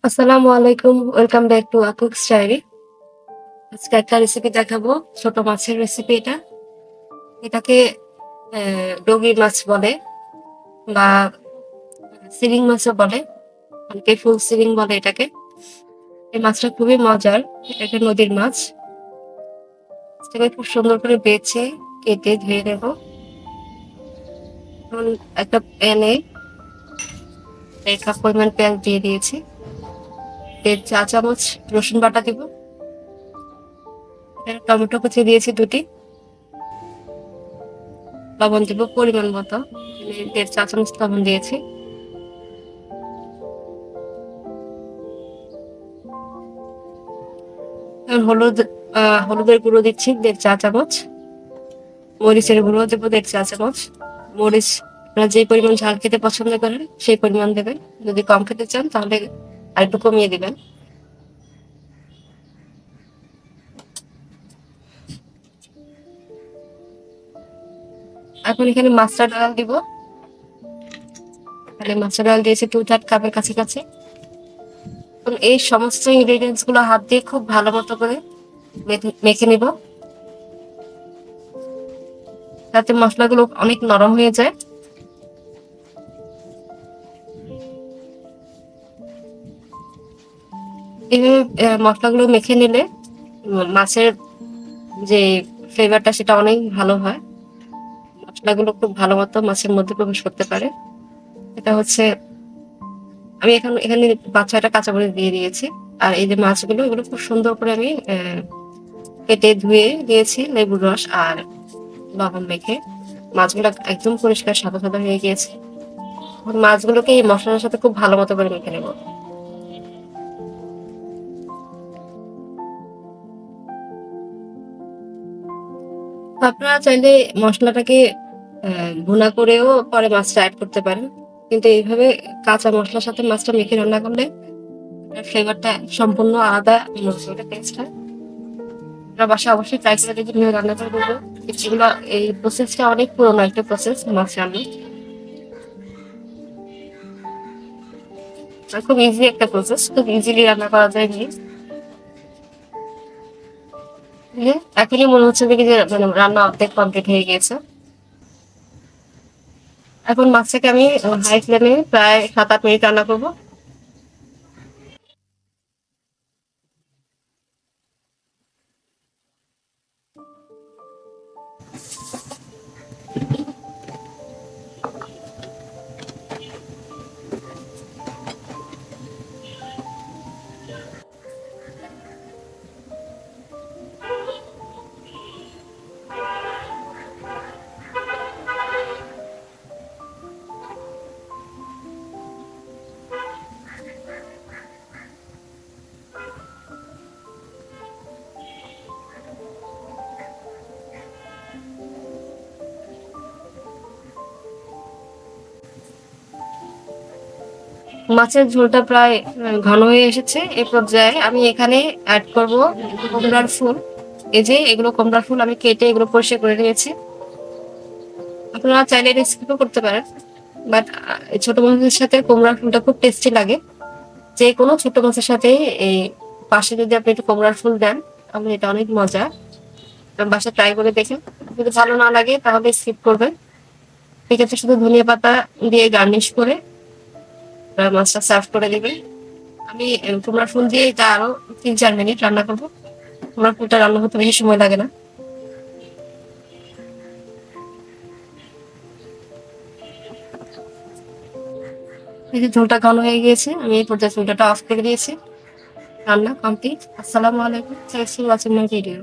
আসসালামু আলাইকুম। Welcome back to আকুকস ডায়েরি। আজকে একটা রেসিপি দেখাবো। ছোট মাছের রেসিপি এটা। এটাকে ডগি মাছ বলে বা সিলিং মাছও বলে। অনেকে ফুল সিলিং বলে এটাকে। এই মাছটা খুবই মজার। এটা নদীর মাছ। এটাকে খুব সুন্দর করে বেছে কেটে ধুয়ে নেব। এখন একটা প্যানে ১ কাপ পরিমাণ পেঁয়াজ দিয়ে দিয়েছি। ১.৫ চা চামচ রসুন বাটা দিব। টমেটো কুচি দিয়েছি ২টি। লবণ দিব পরিমাণ মতো। ১.৫ চা চামচ লবণ দিয়েছি। এখন হলুদের গুঁড়ো দিচ্ছি ১.৫ চা চামচ। মরিচের গুঁড়ো দেবো ১.৫ চা চামচ। মরিচ আপনারা যে পরিমাণ ঝাল খেতে পছন্দ করেন সেই পরিমাণ দেবেন। যদি কম খেতে চান তাহলে আরেকটু কমিয়ে দিবেন। এখন এখানে মাস্টার্ড ডাল দিব। তাহলে মাস্টার্ড ডাল দিয়েছি 2/3 কাপের কাছাকাছি। এখন এই সমস্ত ইনগ্রেডিয়েন্টস গুলো হাত দিয়ে খুব ভালো মতো করে মেখে নিব, যাতে মশলাগুলো অনেক নরম হয়ে যায়। এইভাবে মশলাগুলো মেখে নিলে মাছের যে ফ্লেভারটা সেটা অনেক ভালো হয়। মশলাগুলো খুব ভালো মতো মাছের মধ্যে প্রবেশ করতে পারে। এটা হচ্ছে আমি এখানে ৫-৬টা কাঁচামরিচ দিয়ে দিয়েছি। আর এই যে মাছগুলো এগুলো খুব সুন্দর করে আমি কেটে ধুয়ে দিয়েছি লেবুর রস আর লবণ মেখে। মাছগুলো একদম পরিষ্কার সাদা সাদা হয়ে গিয়েছে। এখন মাছগুলোকে এই মশলার সাথে খুব ভালো মতো করে মেখে নেব। আপনারা চাইলে মশলাটাকে ভুনা করেও পরে মাছটা এড করতে পারেন, কিন্তু এইভাবে কাঁচা মশলার সাথে মাছটা মেখে রান্না করলে ফ্লেভারটা সম্পূর্ণ আলাদা টেস্ট হয়। আপনার বাসায় অবশ্যই ট্রাই করে দেখে কিভাবে রান্না করে দেবো। এগুলো এই প্রসেসটা অনেক পুরোনো একটা প্রসেস মাছ রান্না। আর খুব ইজি একটা প্রসেস, খুব ইজিলি রান্না করা যায় জিনিস। এখনই মনে হচ্ছে দেখি যে মানে রান্না অর্ধেক কমপ্লিট হয়ে গিয়েছে। এখন মাছটাকে আমি হাই ফ্লেমে প্রায় ৭-৮ মিনিট রান্না করবো। মাছের ঝোলটা প্রায় ঘন হয়ে এসেছে। এ পর্যায়ে আমি এখানে অ্যাড করব কুমড়ার ফুল। এই যে এগুলো কুমড়ার ফুল আমি কেটে এগুলো পরিষ্কার করে নিয়েছি। আপনারা চাইলে এটা স্কিপও করতে পারেন, বাট ছোট মাছের সাথে কুমড়ার ফুলটা খুব টেস্টি লাগে। যে কোনো ছোট মাছের সাথে এই পাশে যদি আপনি একটু কুমড়ার ফুল দেন তাহলে এটা অনেক মজা। বাসায় ট্রাই করে দেখেন। যদি ভালো না লাগে তাহলে স্কিপ করবেন। সেক্ষেত্রে শুধু ধনিয়া পাতা দিয়ে গার্নিশ করে মাছটা সার্ভ করে দিবেন। আমি কুমড়ার ফুল দিয়ে এটা আরো ৩-৪ মিনিট রান্না করবো। কুমড়ার ফুলটা রান্না হতে বেশি সময় লাগে না। এই যে ঝোলটা ঘন হয়ে গিয়েছে, আমি এই পর্যায়ে চুলাটা অফ করে দিয়েছি। রান্না কমপ্লিট। আসসালামু আলাইকুম। Thanks for watching my video.